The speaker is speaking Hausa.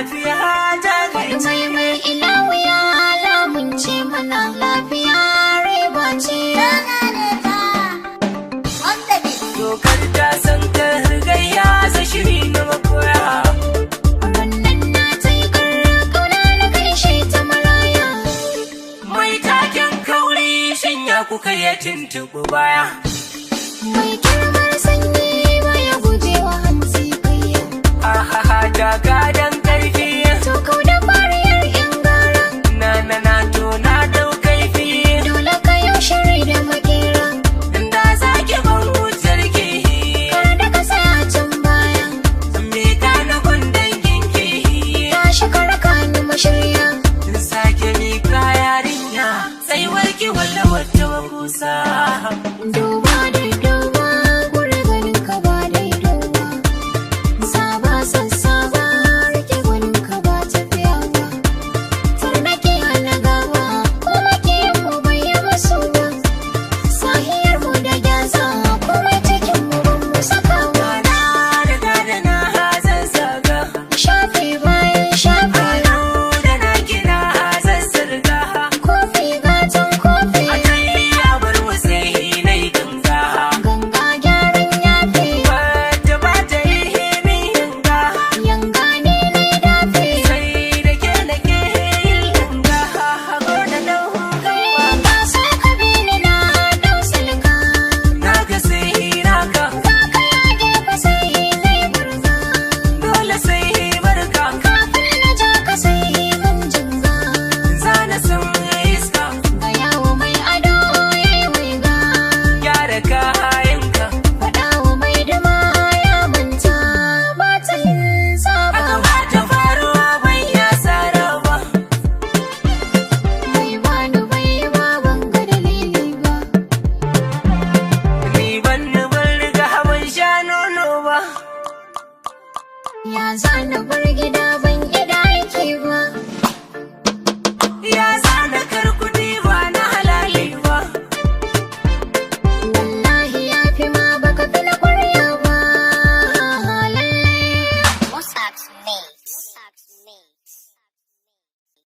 lafiya jari ce. Mai ilawu ya lamunce mana lafiya riba ce. Dokar ta san kar gayya za shiri na makoya. Wannan na taikar kauna na gaishe ta maraya. Mai taken kauri shanya kuka ya tuntuɓi baya. Mai kirmar sanyi baya gujewa hantsi kayya. Ahaha jaka dan ƙarfi